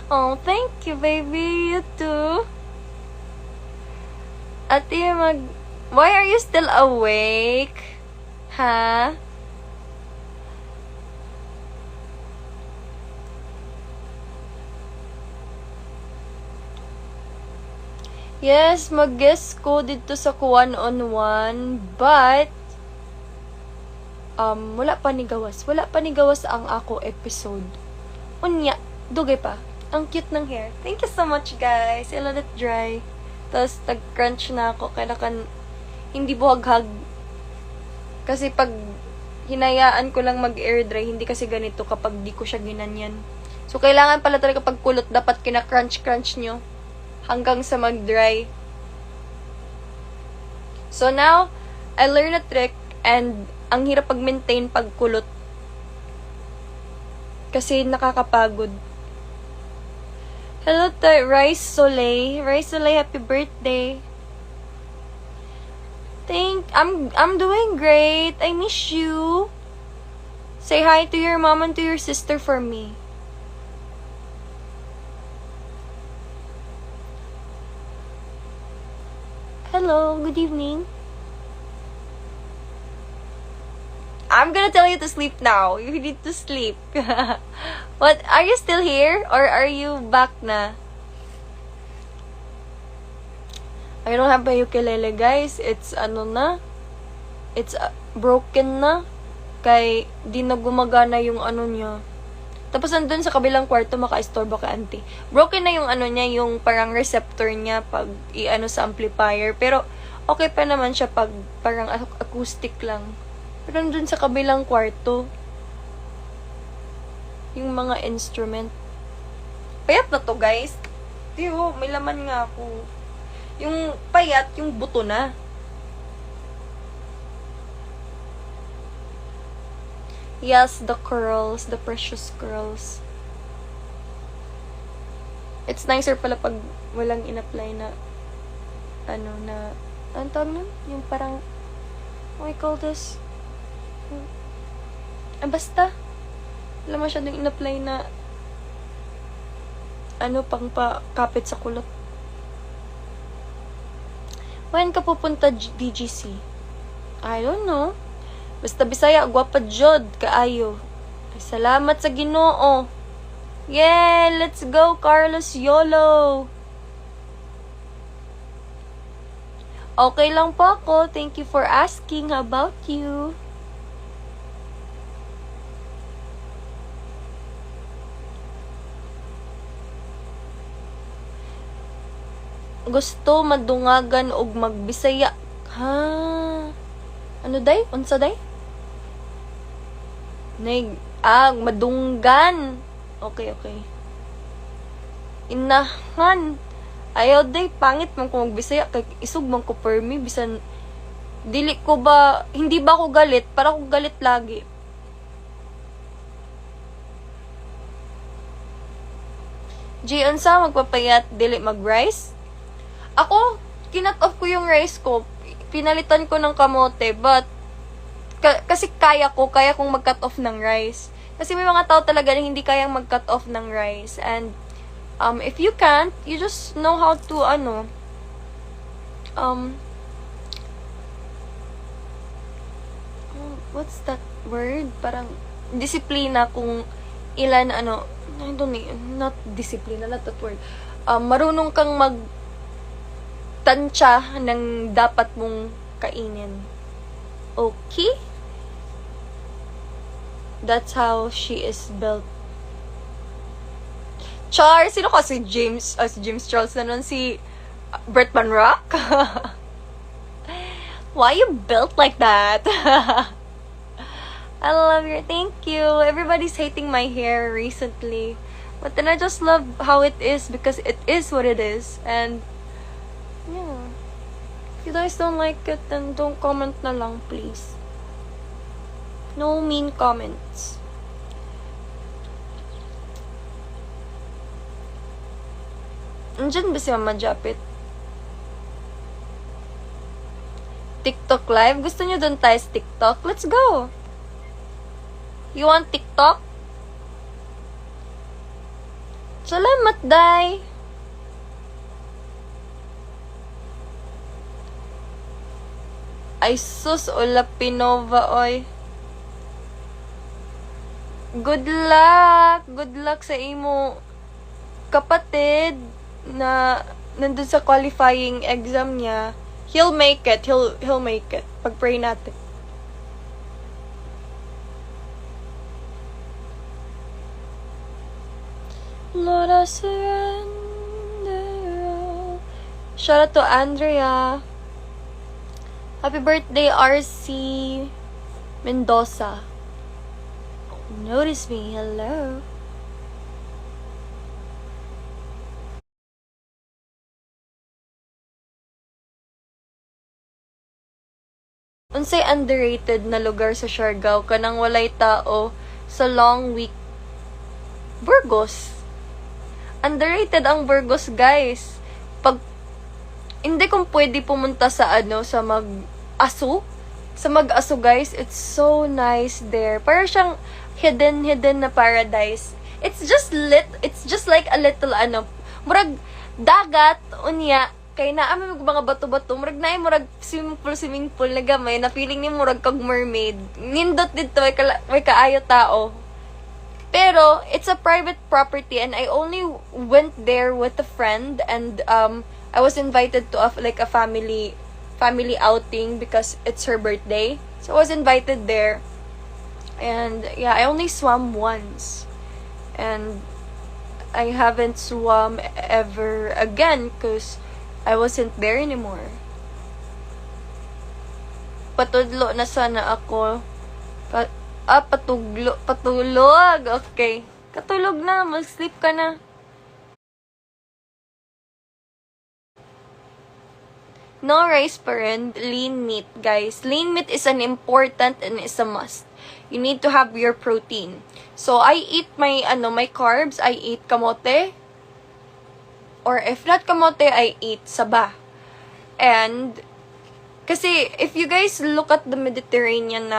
Oh, thank you, baby. You too. Ate, why are you still awake? Ha? Yes, mag-guest ko dito sa one-on-one, but wala pa ni gawas. Wala pa ni gawas ang ako episode. Unya, dugay pa. Ang cute ng hair. Thank you so much, guys. I let it dry. Tapos, tag-crunch na ako. Kailangan hindi buhaghag. Kasi pag hinayaan ko lang mag-air dry, hindi kasi ganito kapag di ko siya ginanyan. So, kailangan pala talaga pag kulot, dapat kina-crunch-crunch nyo hanggang sa mag-dry. So, now, I learned a trick and ang hirap pag-maintain pag kulot. Kasi nakakapagod. Hello to Rice Soleil. Rice Soleil, happy birthday. I'm doing great. I miss you. Say hi to your mom and to your sister for me. Hello, good evening. I'm gonna tell you to sleep now. You need to sleep. What? Are you still here? Or are you back na? I don't have a ukulele, guys. It's It's broken na. Kay di na gumagana yung niya. Tapos nandun sa kabilang kwarto maka-istorbo ka auntie. Broken na yung niya, yung parang receptor niya pag sa amplifier. Pero okay pa naman siya pag parang acoustic lang. Pero nandun sa kabilang kwarto yung mga instrument. Payat na to, guys. Diyo, may laman nga ako. Yung payat, yung buto na. Yes, the curls, the precious curls. It's nicer pala pag walang in-apply na anong tawag nun? Yung parang, what we call this? Basta. Wala masyadong in-apply na pang kapit sa kulot. When ka pupunta DGC? I don't know. Basta Bisaya, gwapa jod, kaayo. Salamat sa Ginoo. Yeah, let's go, Carlos Yolo. Okay lang po ako. Thank you for asking. How about you? Gusto madungagan og magbisaya. Ha? Ano day? Unsa day? Madunggan. Okay. Inahan. Ayaw day, pangit man ko magbisaya. Kay isog man ko permi. Bisan, hindi ba ako galit? Para ako galit lagi. Unsa magpapayat, dili mag-rice? Ako, kinat off ko yung rice ko. Pinalitan ko ng kamote, but kasi kaya kong mag-cut off ng rice. Kasi may mga tao talaga na hindi kayang mag-cut off ng rice. And if you can't, you just know how to what's that word? Parang disiplina kung ilan I don't know, not disciplina, not that word. Marunong kang tansya ng dapat mong kainin. Okay? That's how she is built. Char, sino ka si James Charles na nun? Si Brett Van Rock? Why you built like that? I love your, thank you. Everybody's hating my hair recently. But then I just love how it is because it is what it is. And yeah. If you guys don't like it, then don't comment na lang, please. No mean comments. Nandiyan ba si Mama Japit? TikTok live? Gusto nyo dun tayo sa TikTok? Let's go! You want TikTok? Salamat, Day! Ay sus, Ola Pinova, oy. Good luck! Good luck sa imo kapatid na nandun sa qualifying exam niya. He'll make it. He'll make it. Pag-pray natin. Lord, I surrender all. Shout out to Andrea. Happy birthday, RC Mendoza. Notice me. Hello. Unsay underrated na lugar sa Siargao kanang walay tao sa long week? Burgos. Underrated ang Burgos, guys. Pag hindi kung pwede pumunta sa sa mag-aso. Sa mag-aso, guys, it's so nice there. Para siyang hidden na paradise. It's just like a little murag dagat unya kay naami mga bato-bato, murag naay murag swimming pool na gamay na feeling ni murag kag mermaid. Nindot dito may kaayo tao. Pero it's a private property and I only went there with a friend and I was invited to a family outing because it's her birthday. So I was invited there. And yeah, I only swam once. And I haven't swum ever again because I wasn't there anymore. Patudlo na sana ako. Patulog. Okay. Katulog na. Mag-sleep ka na. No rice pa rin. Lean meat, guys. Lean meat is an important and is a must. You need to have your protein. So, I eat my carbs. I eat kamote. Or if not kamote, I eat saba. And, kasi, if you guys look at the Mediterranean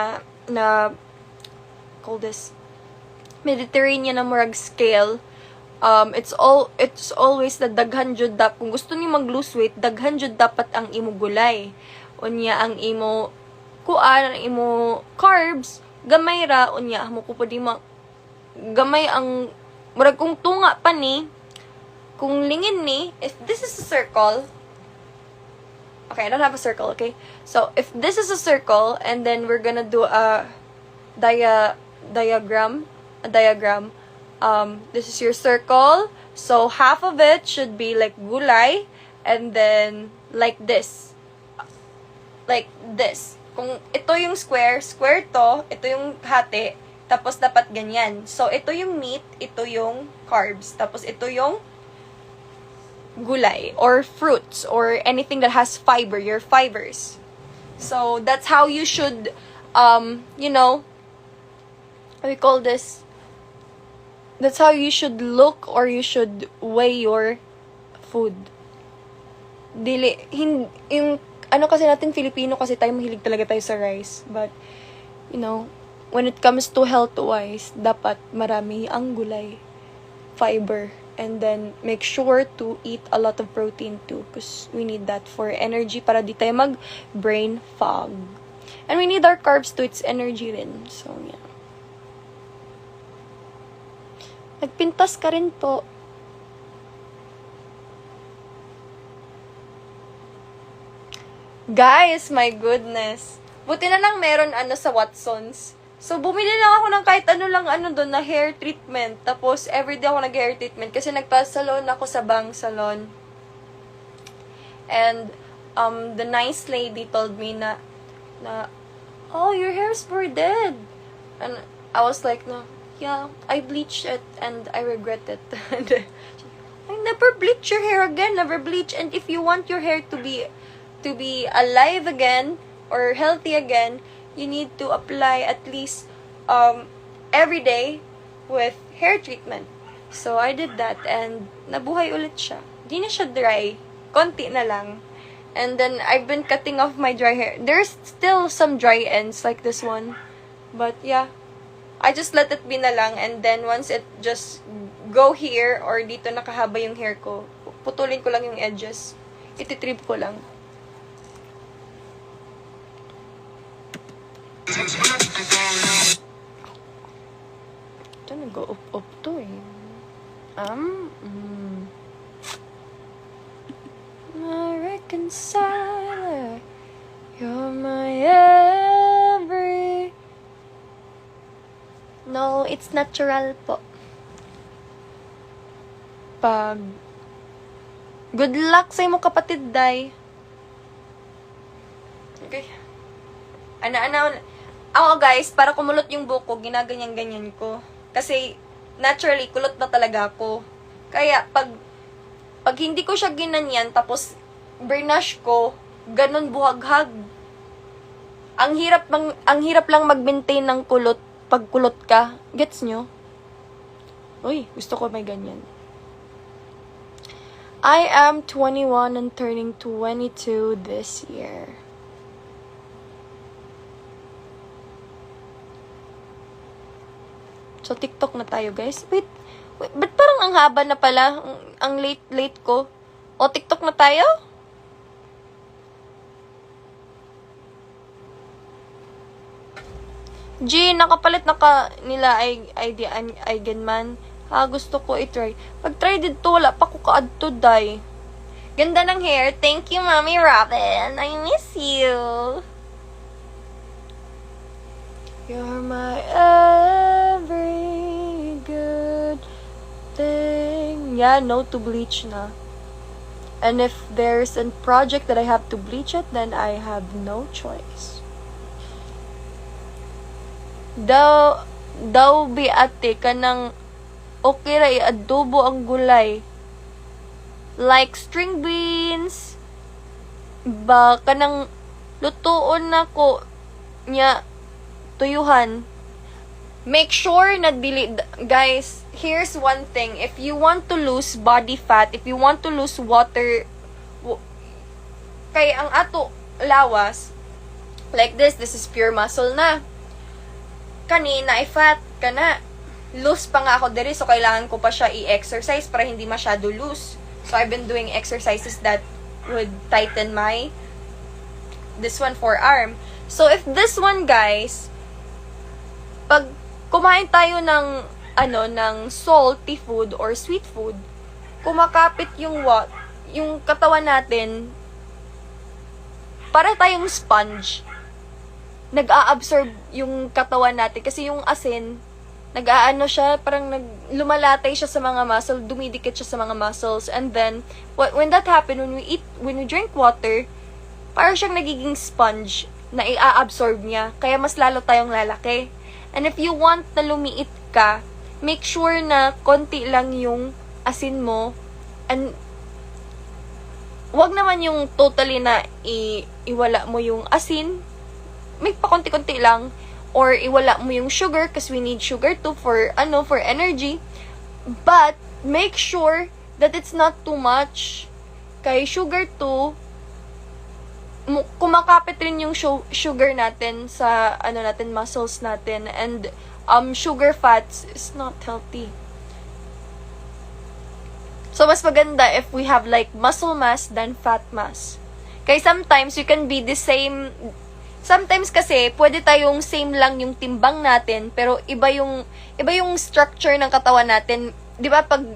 Mediterranean na murag scale, it's always the daghan jud dapat. Kung gusto ni mag-lose weight, daghan jud dapat ang imo gulay. Unya ang imo ang imo carbs, gamay ra unya mo pwede gamay ang murag kung tunga pa ni, kung lingin ni, if this is a circle, okay, I don't have a circle, okay? So, if this is a circle, and then we're gonna do a diagram, this is your circle, so half of it should be like gulay, and then like this. Kung ito yung square to, ito yung hati, tapos dapat ganyan. So, ito yung meat, ito yung carbs, tapos ito yung gulay, or fruits, or anything that has fiber, your fibers. So, that's how you should, we call this, that's how you should look or you should weigh your food. Yung kasi natin Filipino kasi tayo mahilig talaga tayo sa rice, but when it comes to health wise, dapat marami ang gulay, fiber, and then make sure to eat a lot of protein too because we need that for energy para di tayo mag brain fog. And we need our carbs too, it's energy rin. So yeah. Nagpintas ka rin po. Guys, my goodness. Buti na lang meron sa Watsons. So, bumili lang ako ng kahit doon na hair treatment. Tapos, everyday ako nag-hair treatment kasi nagpa-salon ako sa Bang Salon. And, the nice lady told me na, oh, your hair's for dead. And I was like, no, yeah, I bleached it and I regret it. And I never bleach your hair again, never bleach. And if you want your hair to be alive again or healthy again, you need to apply at least every day with hair treatment. So I did that and nabuhay ulit siya. Di na siya dry, konti na lang. And then I've been cutting off my dry hair. There's still some dry ends like this one, but yeah, I just let it be na lang, and then once it just go here, or dito nakahaba yung hair ko, putulin ko lang yung edges. Ititrip ko lang. Ito, nag-up to eh. My reconciler, you're my every... No, it's natural po. Good luck sa imo kapatid, Day. Okay. Ako guys, para kumulot yung buhok ko, ginaganyan-ganyan ko. Kasi, naturally, kulot na talaga ako. Kaya, pag hindi ko siya ginanyan, tapos, burnash ko, ganun buhaghag. Ang hirap lang mag-maintain ng kulot, pag kulot ka. Gets nyo? Uy, gusto ko may ganyan. I am 21 and turning 22 this year. So, TikTok na tayo, guys. Wait, ba't parang ang haba na pala? Ang late ko. O, TikTok na tayo? G, nakapalit na ka nila Eigenman. Gusto ko i-try. Pag-try dito, wala pa ko kaadto, Day. Ganda ng hair. Thank you, Mommy Robin. I miss you. You're my every good thing. Yeah, no to bleach na. And if there's a project that I have to bleach it, then I have no choice. Daw bi ate kanang okay ra i-adobo ang gulay. Like string beans. Ba kanang lutuon na ko nya tuyuhan. Make sure na guys, here's one thing. If you want to lose body fat, if you want to lose water, kay ang ato lawas, like this is pure muscle na. Kanina, fat ka na. Loose pa nga ako diri, so kailangan ko pa siya i-exercise para hindi masyado loose. So, I've been doing exercises that would tighten this one forearm. So, if this one, guys, pag kumain tayo ng salty food or sweet food, kumakapit yung katawan natin, para tayong sponge. Nag-a-absorb yung katawan natin kasi yung asin, siya, parang lumalatay siya sa mga muscle, dumidikit siya sa mga muscles, and then when that happen, when we drink water, parang siyang nagiging sponge na i-absorb niya, kaya mas lalo tayong lalaki. And if you want na lumiit ka, make sure na konti lang yung asin mo, and wag naman yung totally na iwala mo yung asin, may pa konti-konti lang, or iwala mo yung sugar kasi we need sugar too for energy. But make sure that it's not too much. Kay sugar too, kumakapit rin yung sugar natin sa muscles natin, and sugar fats is not healthy. So mas maganda if we have like muscle mass than fat mass. Kaya sometimes you can be the same. Sometimes kasi pwede tayong same lang yung timbang natin, pero iba yung structure ng katawan natin. 'Di ba pag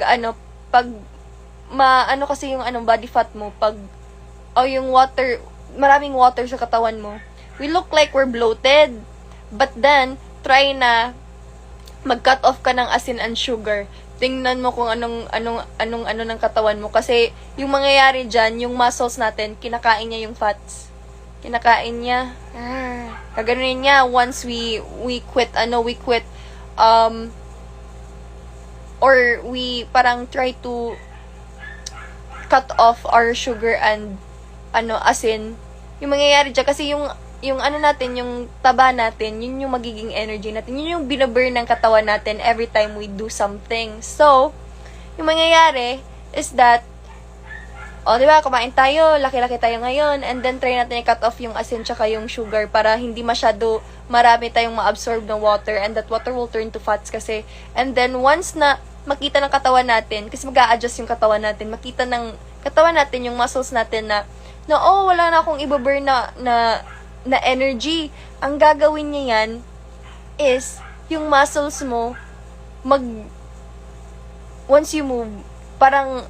kasi yung body fat mo, yung water, maraming water sa katawan mo, we look like we're bloated. But then try na mag-cut off ka ng asin and sugar. Tingnan mo kung anong ng katawan mo, kasi yung mangyayari diyan, yung muscles natin, kinakain niya yung fats. Kinakain niya. Kaganunin niya once we quit or we parang try to cut off our sugar and asin. Yung mangyayari diyan kasi yung natin, yung taba natin, yun yung magiging energy natin. Yun yung binaburn ng katawan natin every time we do something. So, yung mangyayari is that O, di ba, kumain tayo, laki-laki tayo ngayon, and then try natin i-cut off yung asin tsaka yung sugar para hindi masyado marami tayong ma-absorb ng water, and that water will turn to fats kasi. And then, once na makita ng katawan natin, kasi mag-a-adjust yung katawan natin, makita ng katawan natin, yung muscles natin na wala na akong ibaburn na energy. Ang gagawin niya yan is, yung muscles mo, once you move, parang